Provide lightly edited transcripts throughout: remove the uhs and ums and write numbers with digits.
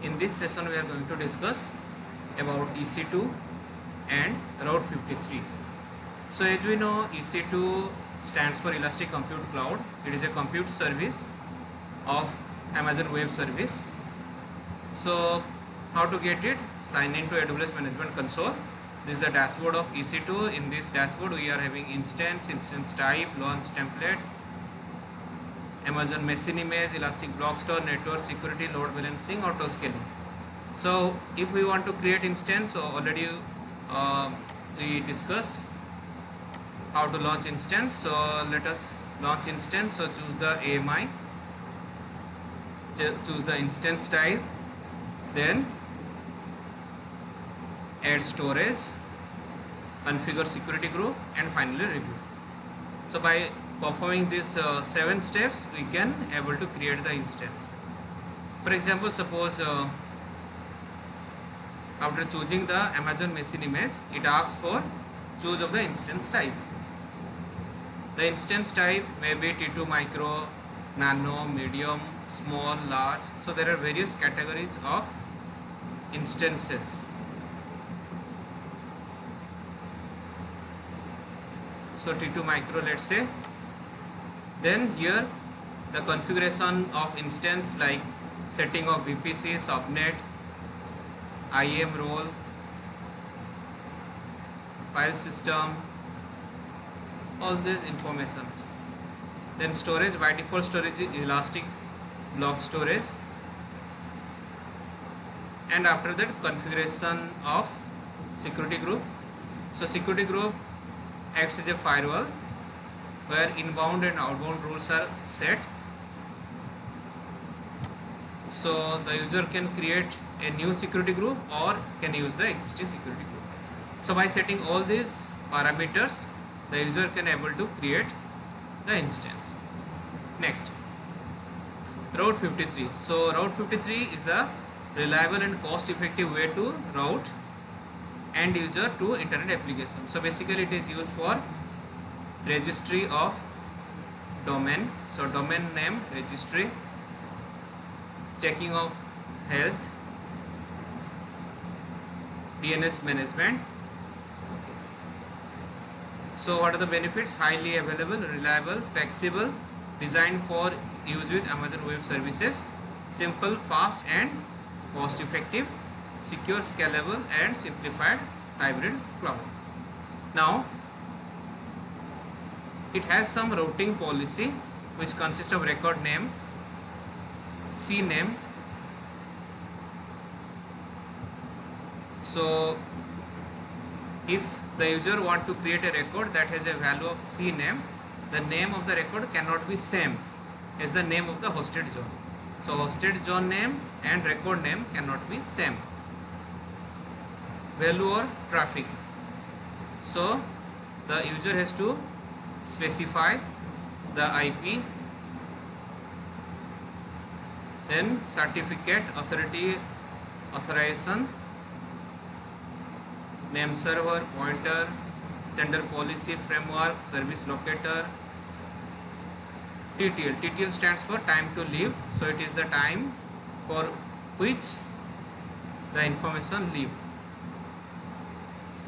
In this session we are going to discuss about EC2 and Route 53. So as we know, EC2 stands for Elastic Compute Cloud. It is a compute service of Amazon Web Service. So how to get it? Sign into AWS Management Console. This is the dashboard of EC2. In this dashboard we are having instance type, launch template, Amazon machine image, Elastic Block Store, network security, load balancing, auto scaling. So if we want to create instance, so already we discuss how to launch instance. So let us launch instance. So choose the AMI, choose the instance type, then add storage, configure security group, and finally review. So by performing these 7 steps, we can able to create the instance. For example, suppose after choosing the Amazon machine image, it asks for choose of the instance type. The instance type may be T2 micro, nano, medium, small, large. So there are various categories of instances. So T2 micro, let's say. Then here the configuration of instance, like setting of VPC, subnet, IAM role, file system, all these informations. Then storage, by default storage is Elastic Block Storage, and after that configuration of security group. So security group acts as a firewall where inbound and outbound rules are set. So the user can create a new security group or can use the existing security group. So by setting all these parameters, the user can able to create the instance. Next, Route 53. So Route 53 is the reliable and cost effective way to route end user to internet application. So basically it is used for registry of domain. So domain name registry, checking of health, DNS management. So what are the benefits? Highly available, reliable, flexible, designed for use with Amazon Web Services, simple, fast and cost effective, secure, scalable and simplified hybrid cloud. Now it has some routing policy which consists of record name, CNAME. So if the user want to create a record that has a value of CNAME, the name of the record cannot be same as the name of the hosted zone. So hosted zone name and record name cannot be same. Value or traffic. So the user has to specify the IP, then certificate, authority, authorization, name server, pointer, sender policy, framework, service locator, TTL. TTL stands for time to live. So it is the time for which the information live.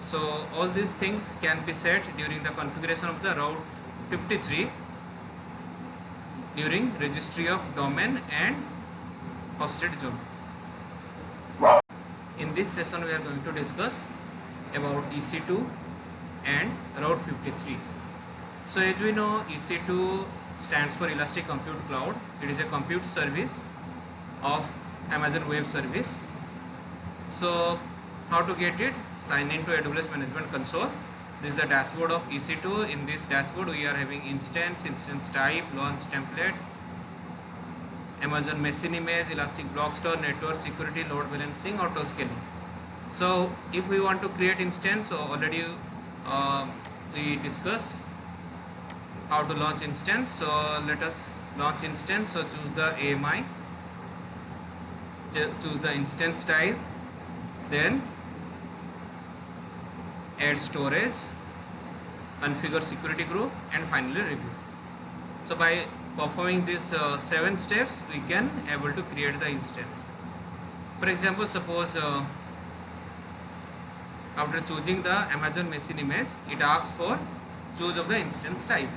So all these things can be set during the configuration of the Route 53 during registry of domain and hosted zone. In this session we are going to discuss about EC2 and Route 53. So as we know, EC2 stands for Elastic Compute Cloud. It is a compute service of Amazon Web Service. So how to get it? Sign into AWS Management Console. This is the dashboard of EC2. In this dashboard we are having instance type, launch template, Amazon machine image, Elastic Block Store, network security, load balancing, auto scaling. So if we want to create instance, so already we discuss how to launch instance. So let us launch instance. So choose the AMI, choose the instance type, then add storage, configure security group, and finally review. So by performing these 7 steps, we can able to create the instance. For example, suppose after choosing the Amazon machine image, it asks for choose of the instance type.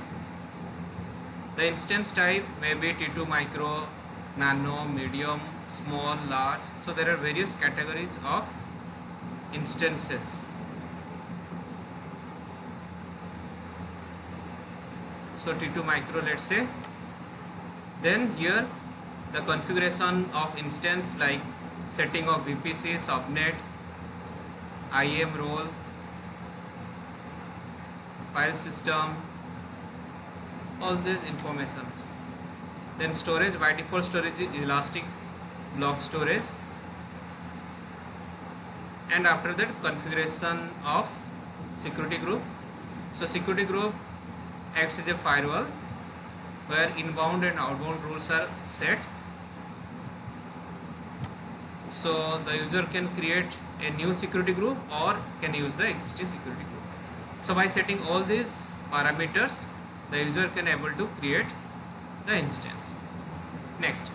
The instance type may be T2 micro, nano, medium, small, large. So there are various categories of instances. So T2 micro, let's say. Then here the configuration of instance like setting of VPC, subnet, IAM role, file system, all these informations. Then storage, by default storage is elastic block storage, and after that configuration of security group. So security group acts as a firewall where inbound and outbound rules are set. So the user can create a new security group or can use the existing security group. So by setting all these parameters, the user can able to create the instance. Next,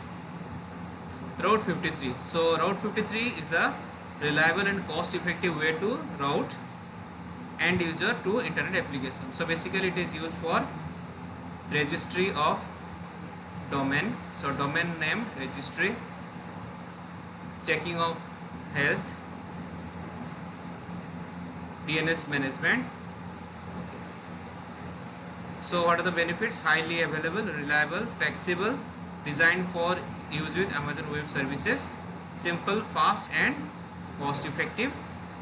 Route 53. So Route 53 is the reliable and cost-effective way to route end user to internet application. So basically it is used for registry of domain. So domain name registry, checking of health, DNS management. So what are the benefits? Highly available, reliable, flexible, designed for use with Amazon Web Services, simple, fast and cost effective,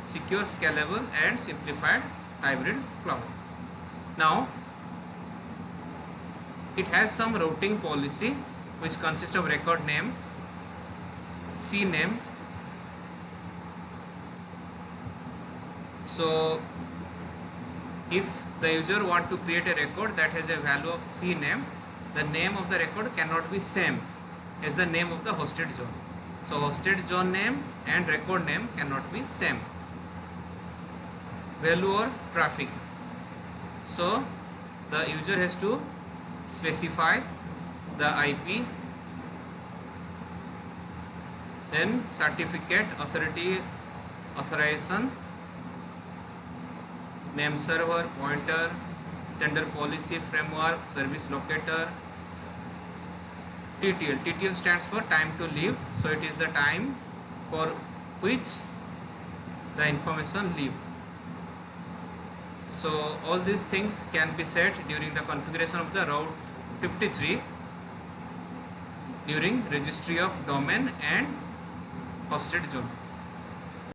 secure, scalable and simplified hybrid cloud. Now it has some routing policy which consists of record name, CNAME. So if the user want to create a record that has a value of CNAME, the name of the record cannot be same as the name of the hosted zone. So hosted zone name and record name cannot be same. Value or traffic. So the user has to specify the IP, then certificate, authority, authorization, name server, pointer, sender policy, framework, service locator, TTL. TTL stands for time to leave. So it is the time for which the information leave. So all these things can be set during the configuration of the Route 53 during registry of domain and hosted zone.